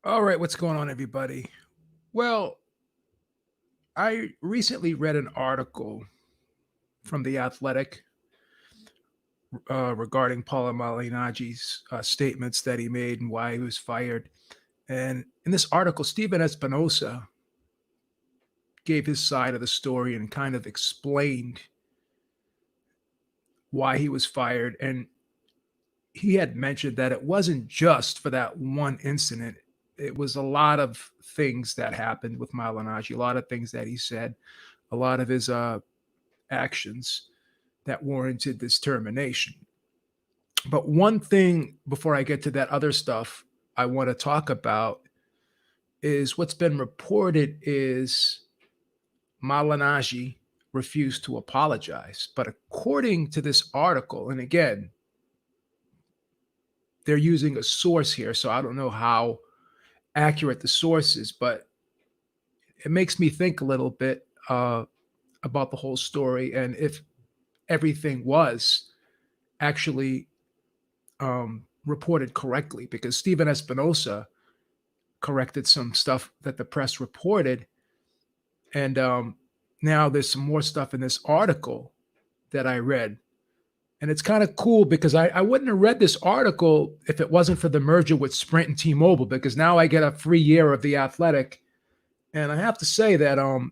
All right, what's going on, everybody? Well, I recently read an article from The Athletic regarding Paulie Malignaggi's statements that he made and why he was fired. And in this article, Stephen Espinosa gave his side of the story and kind of explained why he was fired. And he had mentioned that it wasn't just for that one incident. It was a lot of things that happened with Malignaggi, a lot of things that he said, a lot of his actions that warranted this termination. But one thing before I get to that other stuff I want to talk about is what's been reported is Malignaggi refused to apologize. But according to this article, and again, they're using a source here, so I don't know how accurate the source is, but it makes me think a little bit about the whole story and if everything was actually reported correctly, because Stephen Espinosa corrected some stuff that the press reported. And now there's some more stuff in this article that I read. And it's kind of cool because I wouldn't have read this article if it wasn't for the merger with Sprint and T-Mobile, because now I get a free year of The Athletic. And I have to say that I'm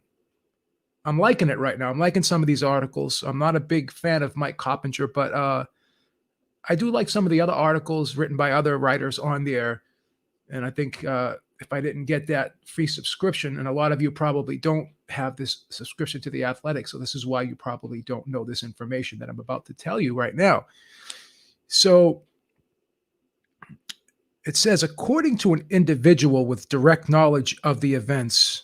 liking it right now. I'm liking some of these articles. I'm not a big fan of Mike Coppinger, but I do like some of the other articles written by other writers on there. And I think if I didn't get that free subscription, and a lot of you probably don't have this subscription to The Athletic, so this is why you probably don't know this information that I'm about to tell you right now. So it says, according to an individual with direct knowledge of the events,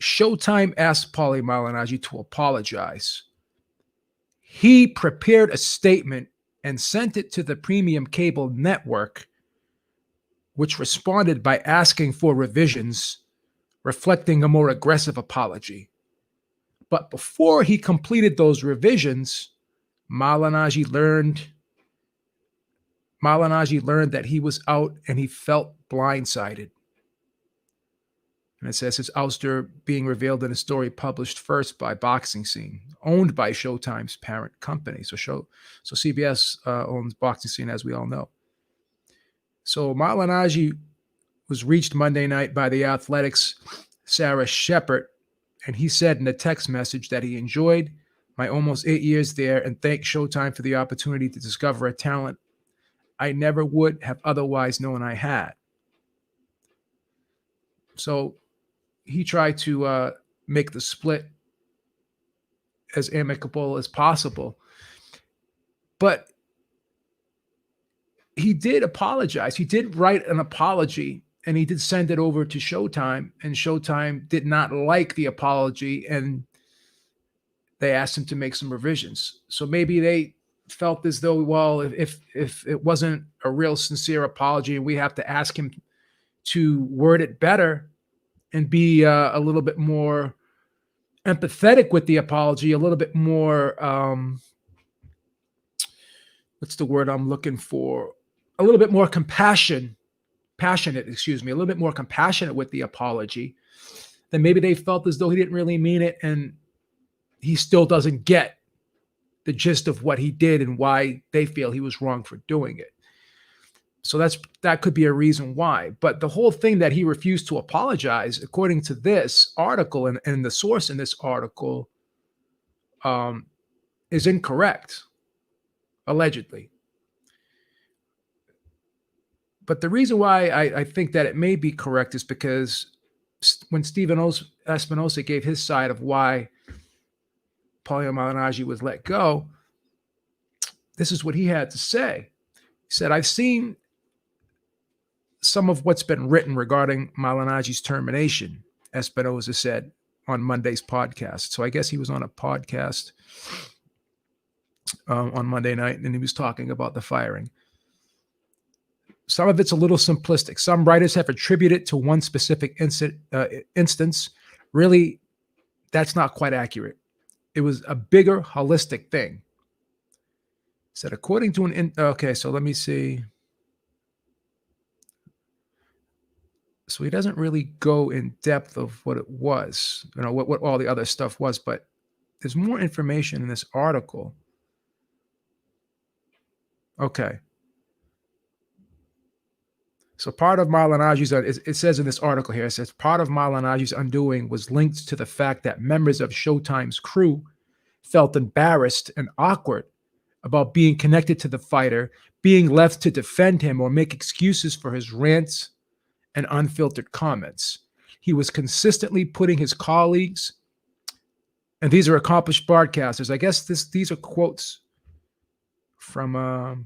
Showtime asked Paulie Malignaggi to apologize. He prepared a statement and sent it to the premium cable network, which responded by asking for revisions, reflecting a more aggressive apology. But before he completed those revisions, Malignaggi learned that he was out and he felt blindsided. And it says his ouster being revealed in a story published first by Boxing Scene, owned by Showtime's parent company. So CBS owns Boxing Scene, as we all know. So Malignaggi was reached Monday night by The Athletic's Sarah Shepard, and he said in a text message that he enjoyed my almost 8 years there and thanked Showtime for the opportunity to discover a talent I never would have otherwise known I had. So he tried to make the split as amicable as possible. But he did apologize. He did write an apology, and he did send it over to Showtime, and Showtime did not like the apology, and they asked him to make some revisions. So maybe they felt as though, well, if it wasn't a real sincere apology, and we have to ask him to word it better and be a little bit more empathetic with the apology, a little bit more, what's the word I'm looking for? A little bit more passionate, a little bit more compassionate with the apology, then maybe they felt as though he didn't really mean it and he still doesn't get the gist of what he did and why they feel he was wrong for doing it. So that could be a reason why. But the whole thing that he refused to apologize, according to this article and the source in this article, is incorrect, allegedly. But the reason why I think that it may be correct is because when Stephen Espinosa gave his side of why Paulie Malignaggi was let go, this is what he had to say. He said, I've seen some of what's been written regarding Malignaggi's termination, Espinosa said on Monday's podcast. So I guess he was on a podcast on Monday night, and he was talking about the firing. Some of it's a little simplistic. Some writers have attributed it to one specific instance. Really, that's not quite accurate. It was a bigger, holistic thing. Said, according to okay, so let me see. So he doesn't really go in depth of what it was, what all the other stuff was, but there's more information in this article. Okay. So part of Malignaggi's, it says in this article here, it says part of Malignaggi's undoing was linked to the fact that members of Showtime's crew felt embarrassed and awkward about being connected to the fighter, being left to defend him or make excuses for his rants and unfiltered comments. He was consistently putting his colleagues, and these are accomplished broadcasters. I guess these are quotes from, I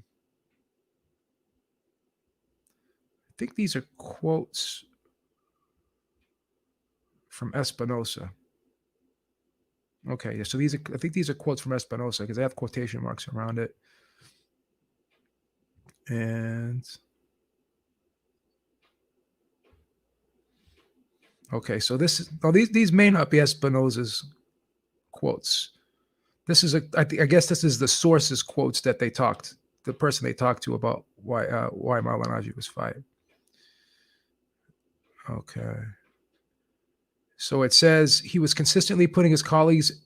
think these are quotes from Espinosa. Okay, so I think these are quotes from Espinosa because they have quotation marks around it. And okay, so these may not be Espinosa's quotes. This is I guess this is the source's quotes that the person they talked to about why Malignaggi was fired. Okay. So it says he was consistently putting his colleagues,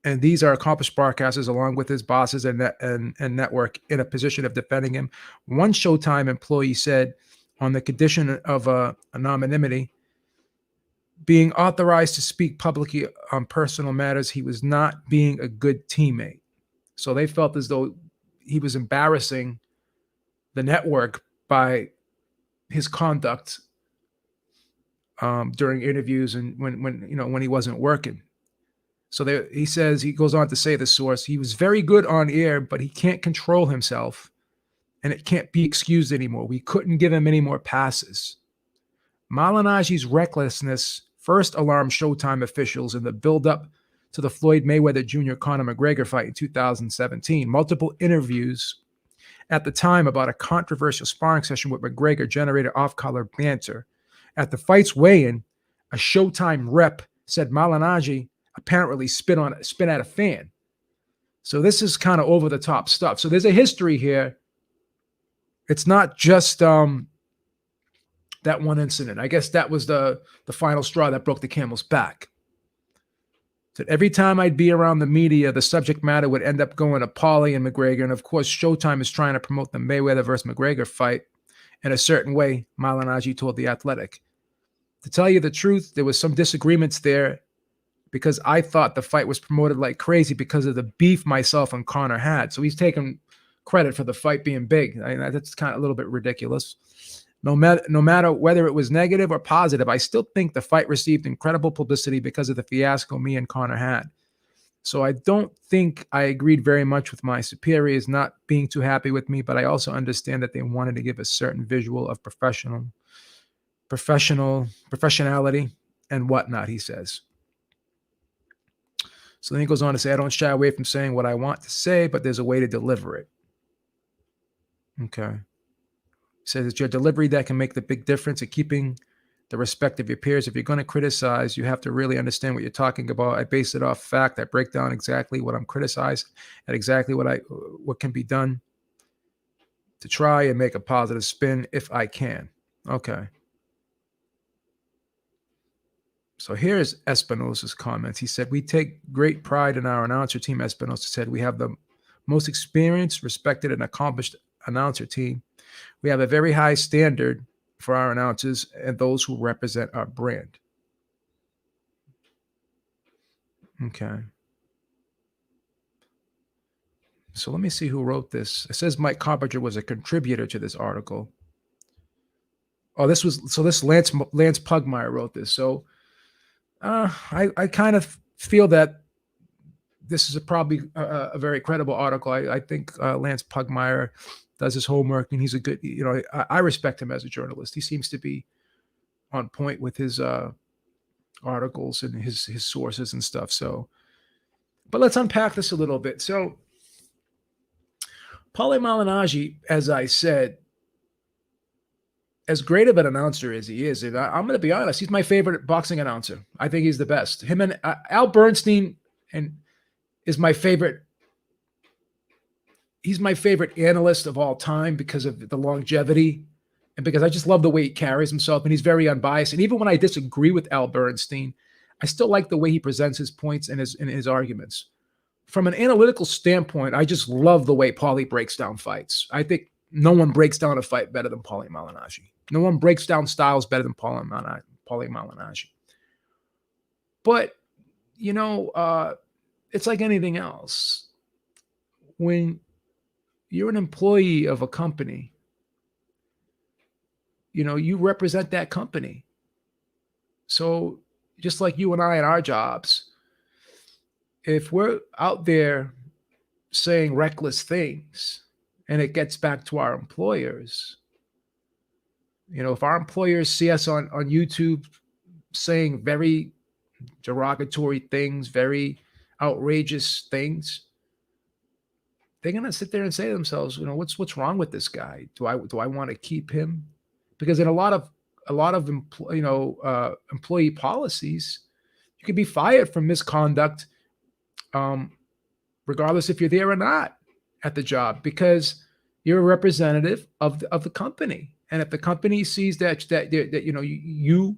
and these are accomplished broadcasters, along with his bosses and network, in a position of defending him. One Showtime employee said, on the condition of anonymity, being authorized to speak publicly on personal matters, he was not being a good teammate. So they felt as though he was embarrassing the network by his conduct during interviews and when he wasn't working. So he goes on to say, the source, he was very good on air, but he can't control himself, and it can't be excused anymore. We couldn't give him any more passes. Malignaggi's recklessness first alarmed Showtime officials in the build-up to the Floyd Mayweather Jr. Conor McGregor fight in 2017. Multiple interviews at the time about a controversial sparring session with McGregor generated off-color banter. At the fight's weigh-in, a Showtime rep said Malignaggi apparently spit at a fan. So this is kind of over-the-top stuff. So there's a history here. It's not just that one incident. I guess that was the final straw that broke the camel's back. That every time I'd be around the media, the subject matter would end up going to Paulie and McGregor. And of course, Showtime is trying to promote the Mayweather versus McGregor fight in a certain way, Malignaggi told The Athletic. To tell you the truth, there was some disagreements there because I thought the fight was promoted like crazy because of the beef myself and Conor had. So he's taking credit for the fight being big. I mean, that's kind of a little bit ridiculous. No matter whether it was negative or positive, I still think the fight received incredible publicity because of the fiasco me and Conor had. So I don't think I agreed very much with my superiors not being too happy with me, but I also understand that they wanted to give a certain visual of professionality and whatnot, he says. So then he goes on to say, I don't shy away from saying what I want to say, but there's a way to deliver it. Okay. He says it's your delivery that can make the big difference in keeping the respect of your peers. If you're going to criticize, you have to really understand what you're talking about. I base it off fact. I break down exactly what I'm criticizing and exactly what can be done to try and make a positive spin if I can. Okay. So here's Espinosa's comments. He said, we take great pride in our announcer team. Espinosa said, we have the most experienced, respected, and accomplished announcer team. We have a very high standard for our announcers and those who represent our brand. Okay. So let me see who wrote this. It says Mike Carpenter was a contributor to this article. Oh, this Lance Pugmire wrote this. So I kind of feel that this is probably a very credible article. I think Lance Pugmire does his homework, and he's a good, I respect him as a journalist. He seems to be on point with his articles and his sources and stuff. So, but let's unpack this a little bit. So, Paulie Malignaggi, as I said, as great of an announcer as he is, and I'm going to be honest, he's my favorite boxing announcer. I think he's the best. Him and Al Bernstein is my favorite. He's my favorite analyst of all time because of the longevity and because I just love the way he carries himself, and he's very unbiased. And even when I disagree with Al Bernstein, I still like the way he presents his points and his arguments. From an analytical standpoint, I just love the way Paulie breaks down fights. I think no one breaks down a fight better than Paulie Malignaggi. No one breaks down styles better than Paulie Malignaggi. But, it's like anything else. When you're an employee of a company, you represent that company. So just like you and I at our jobs, if we're out there saying reckless things and it gets back to our employers, if our employers see us on YouTube saying very derogatory things, very outrageous things, they're gonna sit there and say to themselves, what's wrong with this guy? Do I want to keep him? Because in a lot of employee policies, you could be fired for misconduct, regardless if you're there or not at the job, because you're a representative of the company. And if the company sees that you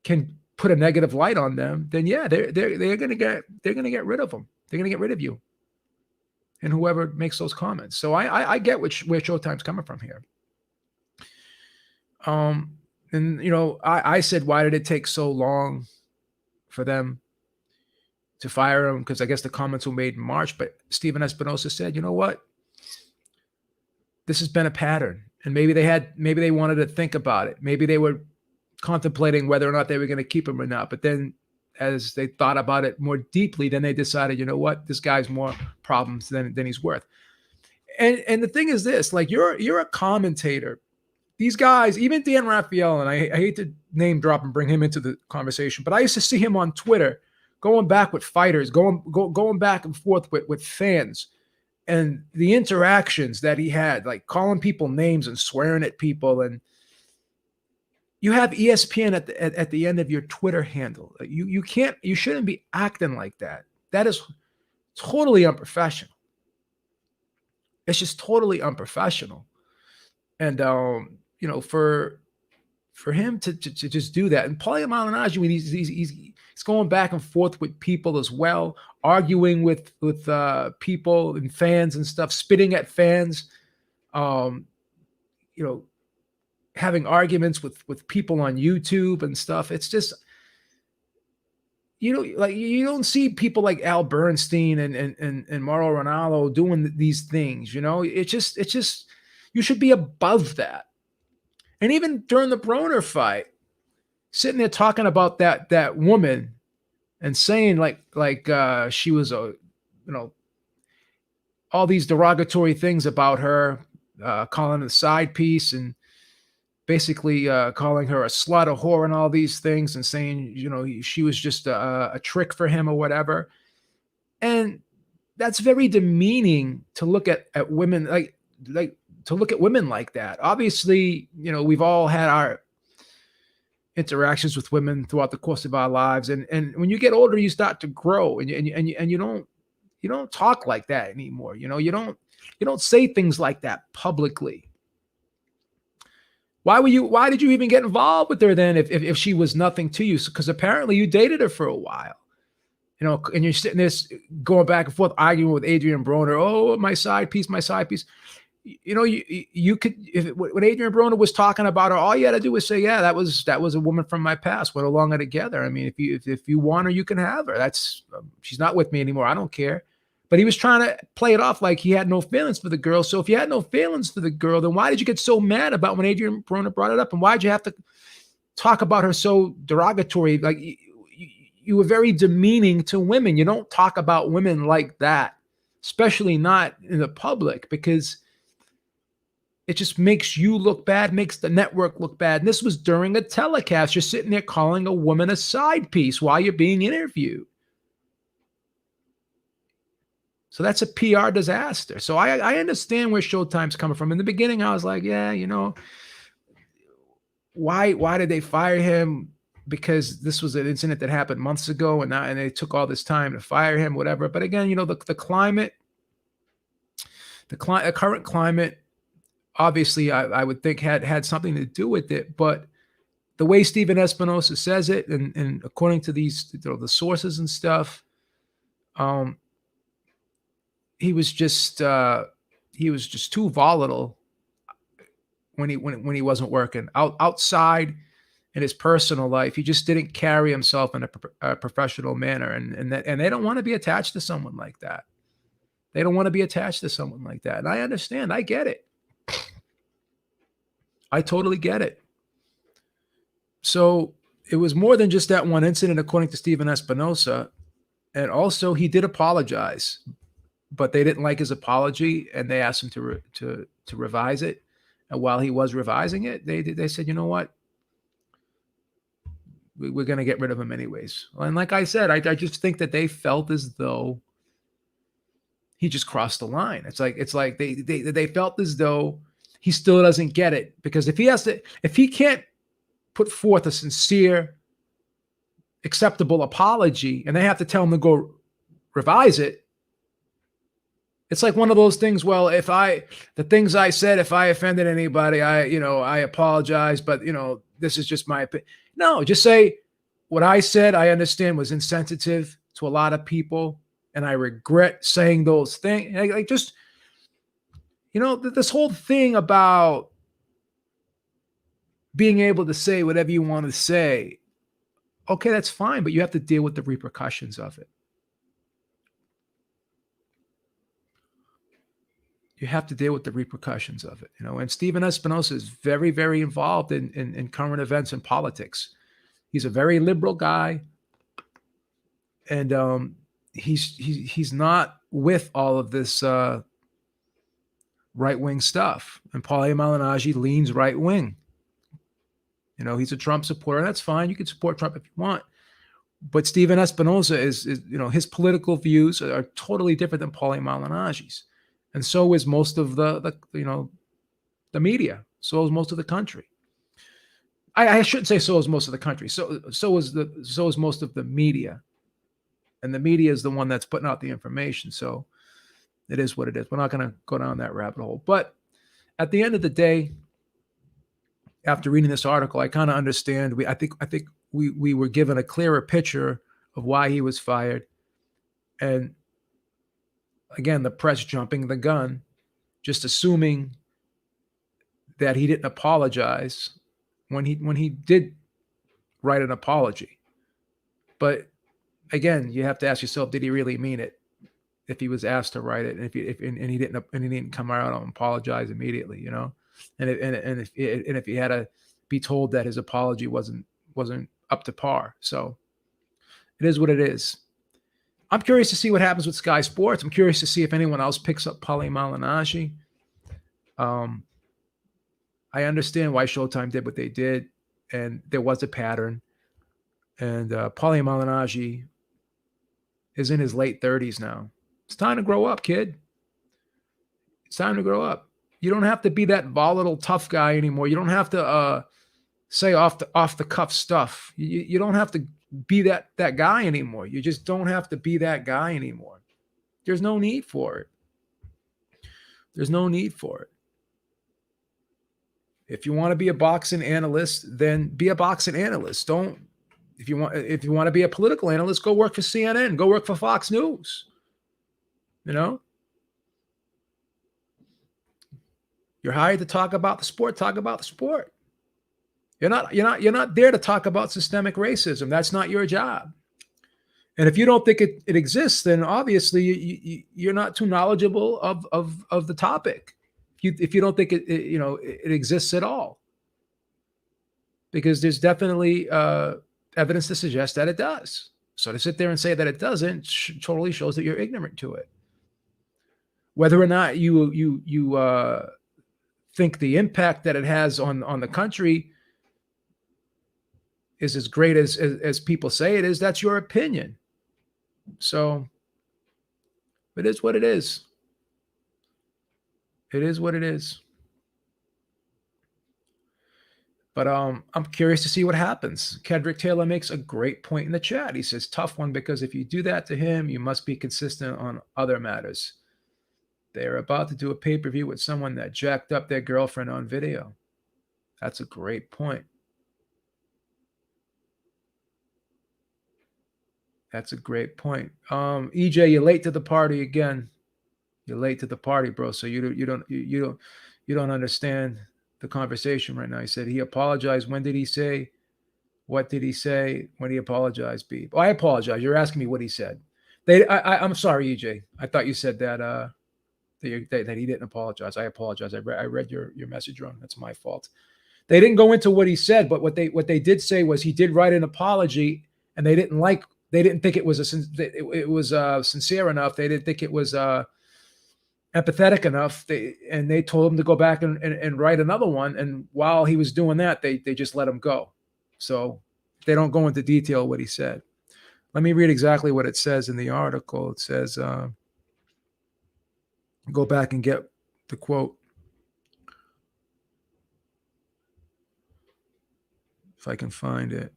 can put a negative light on them, then yeah, they're gonna get rid of them. They're gonna get rid of you and whoever makes those comments. So I get where Showtime's coming from here. I said, why did it take so long for them to fire him? Because I guess the comments were made in March. But Steven Espinosa said, you know what? This has been a pattern. And maybe they wanted to think about it. Maybe they were contemplating whether or not they were going to keep him or not. But then as they thought about it more deeply, then they decided, you know what? This guy's more problems than he's worth. And the thing is this, like you're a commentator. These guys, even Dan Raphael, and I hate to name drop and bring him into the conversation, but I used to see him on Twitter going back with fighters, going back and forth with fans, and the interactions that he had, like calling people names and swearing at people. And you have ESPN at the end of your Twitter handle. You shouldn't be acting like that. That is totally unprofessional. It's just totally unprofessional. And for him to just do that, and Paulie Malignaggi, he's going back and forth with people as well, arguing with people and fans and stuff, spitting at fans, having arguments with people on YouTube and stuff. It's just, like you don't see people like Al Bernstein and Mauro Ranallo doing these things. It's just you should be above that. And even during the Broner fight, sitting there talking about that woman and saying like she was all these derogatory things about her, calling her a side piece and basically calling her a slut, a whore, and all these things, and saying she was just a trick for him or whatever. And that's very demeaning to look at women like to look at women like that. Obviously, we've all had our interactions with women throughout the course of our lives, and when you get older, you start to grow, and you don't talk like that anymore. You don't say things like that publicly. Why did you even get involved with her then if she was nothing to you? Because apparently you dated her for a while. And you're sitting there going back and forth arguing with Adrian Broner. Oh, my side piece. You could, when Adrian Broner was talking about her, all you had to do was say, yeah, that was a woman from my past. We're no longer together. I mean, if you want her, you can have her. She's not with me anymore. I don't care. But he was trying to play it off like he had no feelings for the girl. So if you had no feelings for the girl, then why did you get so mad about when Adrian Broner brought it up? And why did you have to talk about her so derogatory? Like you were very demeaning to women. You don't talk about women like that, especially not in the public, because it just makes you look bad, makes the network look bad. And this was during a telecast. You're sitting there calling a woman a side piece while you're being interviewed. So that's a PR disaster. So I understand where Showtime's coming from. In the beginning, I was like, yeah, why did they fire him? Because this was an incident that happened months ago, and they took all this time to fire him, whatever. But again, the current climate obviously I would think had something to do with it, but the way Stephen Espinosa says it, and according to these, the sources and stuff, um, he was just too volatile when he wasn't working outside in his personal life. He just didn't carry himself in a professional manner, and they don't want to be attached to someone like that. They don't want to be attached to someone like that, and I understand. I get it. I totally get it. So it was more than just that one incident, according to Stephen Espinosa, and also he did apologize, but they didn't like his apology, and they asked him to revise it. And while he was revising it, they said, you know what, we're going to get rid of him anyways. And like I said, I just think that they felt as though he just crossed the line. It's like they felt as though he still doesn't get it, because if he can't put forth a sincere, acceptable apology, and they have to tell him to go revise it, it's like one of those things. Well, the things I said, if I offended anybody, I apologize, but this is just my opinion. No, just say what I said, I understand was insensitive to a lot of people, and I regret saying those things. Like just, this whole thing about being able to say whatever you want to say. Okay, that's fine, but you have to deal with the repercussions of it. You have to deal with the repercussions of it, And Stephen Espinosa is very, very involved in current events and politics. He's a very liberal guy, and he's not with all of this right-wing stuff. And Paulie Malignaggi leans right-wing. He's a Trump supporter, and that's fine. You can support Trump if you want. But Stephen Espinosa is his political views are totally different than Paulie Malignaggi's. And so is most of the media. So is most of the country. I shouldn't say so is most of the country. So is most of the media. And the media is the one that's putting out the information. So it is what it is. We're not going to go down that rabbit hole. But at the end of the day, after reading this article, I kind of understand. I think we were given a clearer picture of why he was fired. And again, the press jumping the gun, just assuming that he didn't apologize when he did write an apology. But again, you have to ask yourself, did he really mean it? If he was asked to write it, and he didn't come out and apologize immediately, and if he had to be told that his apology wasn't up to par. So it is what it is. I'm curious to see what happens with Sky Sports. I'm curious to see if anyone else picks up Paulie Malignaggi. I understand why Showtime did what they did, and there was a pattern. And Paulie Malignaggi is in his late 30s now. It's time to grow up, kid. It's time to grow up. You don't have to be that volatile, tough guy anymore. You don't have to say off the cuff stuff. You don't have to be that guy anymore. You just don't have to be that guy anymore. There's no need for it. There's no need for it. If you want to be a boxing analyst, then be a boxing analyst. If you want to be a political analyst, go work for CNN, go work for Fox News. You're hired to talk about the sport, talk about the sport. You're not there to talk about systemic racism. That's not your job. And if you don't think it exists, then obviously you're not too knowledgeable of the topic. If you don't think it exists at all, because there's definitely evidence to suggest that it does. So to sit there and say that it doesn't totally shows that you're ignorant to it. Whether or not you think the impact that it has on the country is as great as people say it is, that's your opinion. So it is what it is. It is what it is. But I'm curious to see what happens. Kedrick Taylor makes a great point in the chat. He says, tough one, because if you do that to him, you must be consistent on other matters. They're about to do a pay-per-view with someone that jacked up their girlfriend on video. That's a great point. That's a great point. EJ, you're late to the party again. You're late to the party, bro. So you don't understand the conversation right now. He said he apologized. When did he say? What did he say when he apologized, Beeb? Oh, I apologize. You're asking me what he said. I'm sorry, EJ. I thought you said that that he didn't apologize. I apologize. I read your message wrong. That's my fault. They didn't go into what he said, but what they did say was he did write an apology, and they didn't think it was sincere enough. They didn't think it was empathetic enough. They told him to go back and write another one. And while he was doing that, they just let him go. So they don't go into detail what he said. Let me read exactly what it says in the article. It says, go back and get the quote. If I can find it.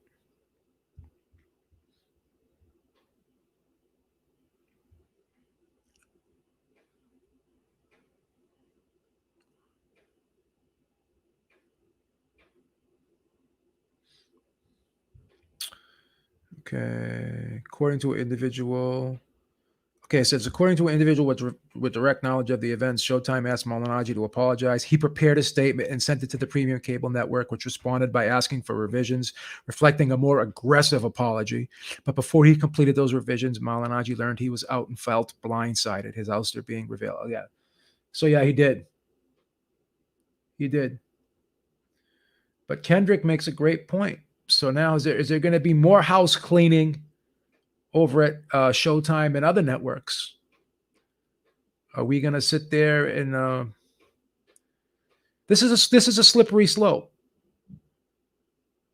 Okay. According to an individual. Okay, it says, according to an individual with direct knowledge of the events, Showtime asked Malignaggi to apologize. He prepared a statement and sent it to the premium cable network, which responded by asking for revisions, reflecting a more aggressive apology. But before he completed those revisions, Malignaggi learned he was out and felt blindsided, his ouster being revealed. Oh, yeah. So, yeah, he did. He did. But Kendrick makes a great point. So now is there going to be more house cleaning over at Showtime and other networks? Are we going to sit there and this is a slippery slope.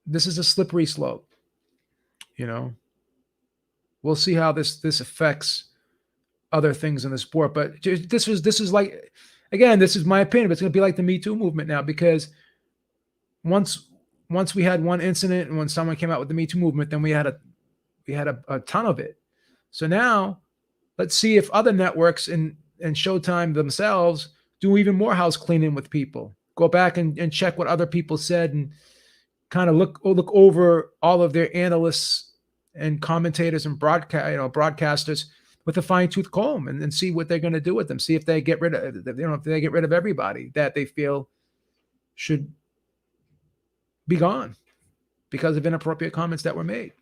This is a slippery slope. You know, we'll see how this affects other things in the sport. But this is like, again, this is my opinion. But it's going to be like the Me Too movement now, because once we had one incident and when someone came out with the Me Too movement, then we had a ton of it. So now let's see if other networks and Showtime themselves do even more house cleaning with people. Go back and check what other people said and kind of look over all of their analysts and commentators and broadcasters with a fine-tooth comb and see what they're going to do with them. See if they get rid of everybody that they feel should be gone because of inappropriate comments that were made.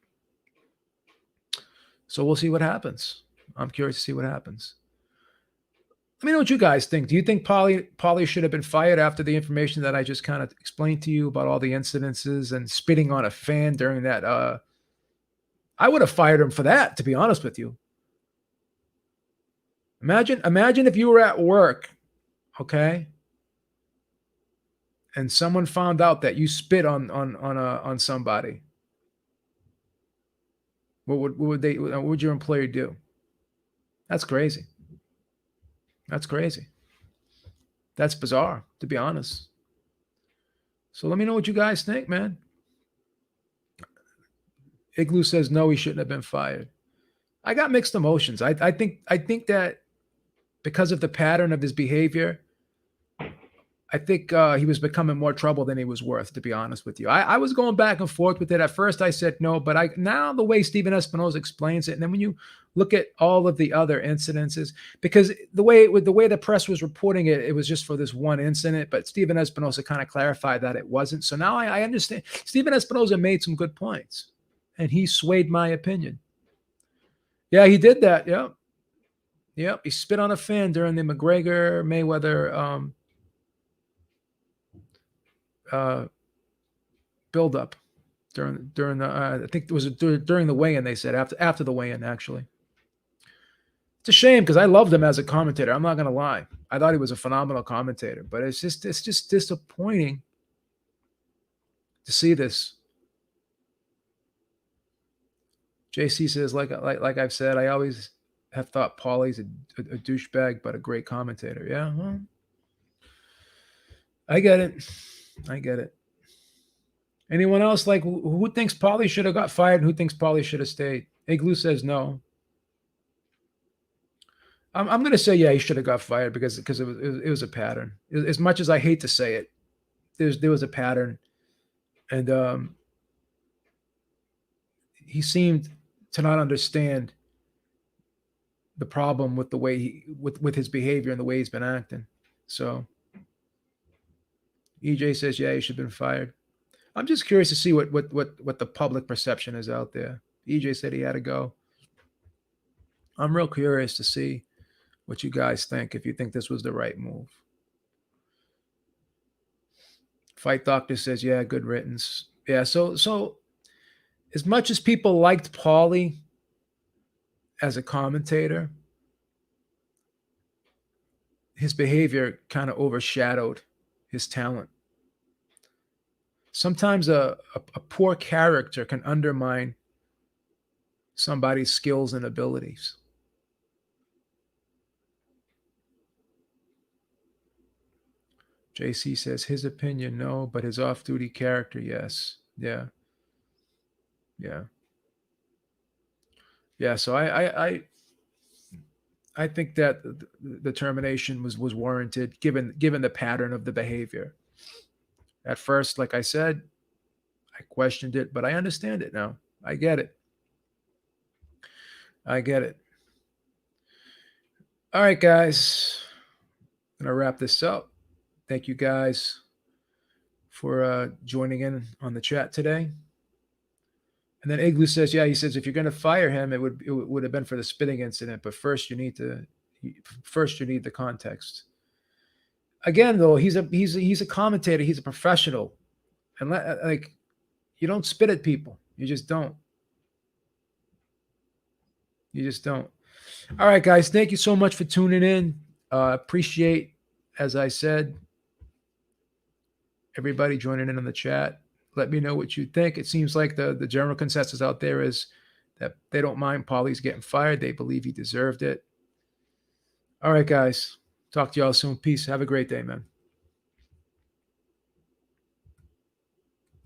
So we'll see what happens. I'm curious to see what happens. Let me know what you guys think. Do you think Paulie should have been fired after the information that I just kind of explained to you about all the incidences and spitting on a fan during that? I would have fired him for that, to be honest with you. Imagine if you were at work, okay, and someone found out that you spit on somebody. What would your employer do? That's crazy. That's crazy. That's bizarre, to be honest. So let me know what you guys think, man. Igloo says no, he shouldn't have been fired. I got mixed emotions. I think that because of the pattern of his behavior, I think he was becoming more trouble than he was worth, to be honest with you. I was going back and forth with it. At first I said no, but now the way Stephen Espinoza explains it, and then when you look at all of the other incidences, because the way the press was reporting it, it was just for this one incident, but Stephen Espinoza kind of clarified that it wasn't. So now I understand. Stephen Espinoza made some good points, and he swayed my opinion. Yeah, he did that. Yep. He spit on a fan during the McGregor-Mayweather build up during the I think it was during the weigh-in. They said after the weigh-in. Actually, it's a shame because I loved him as a commentator. I'm not gonna lie, I thought he was a phenomenal commentator. But it's just disappointing to see this. JC says, like I've said, I always have thought Paulie's a douchebag, but a great commentator. Yeah, well, I get it. Anyone else, like, who thinks Paulie should have got fired and who thinks Paulie should have stayed? Igloo says no. I'm gonna say yeah, he should have got fired because it was a pattern. As much as I hate to say it, there was a pattern, and he seemed to not understand the problem with the way with his behavior and the way he's been acting. So EJ says yeah, he should have been fired. I'm just curious to see what the public perception is out there. EJ said he had to go. I'm real curious to see what you guys think, if you think this was the right move. Fight Doctor says, yeah, good riddance. Yeah, so as much as people liked Paulie as a commentator, his behavior kind of overshadowed his talent. Sometimes a poor character can undermine somebody's skills and abilities. JC says his opinion, no, but his off-duty character, yes. Yeah, yeah, yeah. So I think that the termination was warranted given the pattern of the behavior. At first, like I said, I questioned it, but I understand it now. I get it. I get it. All right, guys. I'm gonna wrap this up. Thank you guys for joining in on the chat today. And then Igloo says, yeah, he says if you're going to fire him, it would have been for the spitting incident, but first you need the context. Again, though, he's a commentator, he's a professional, and like you don't spit at people, you just don't. You just don't. All right, guys, thank you so much for tuning in. Appreciate, as I said, everybody joining in on the chat. Let me know what you think. It seems like the general consensus out there is that they don't mind Paulie's getting fired. They believe he deserved it. All right, guys. Talk to y'all soon. Peace. Have a great day, man.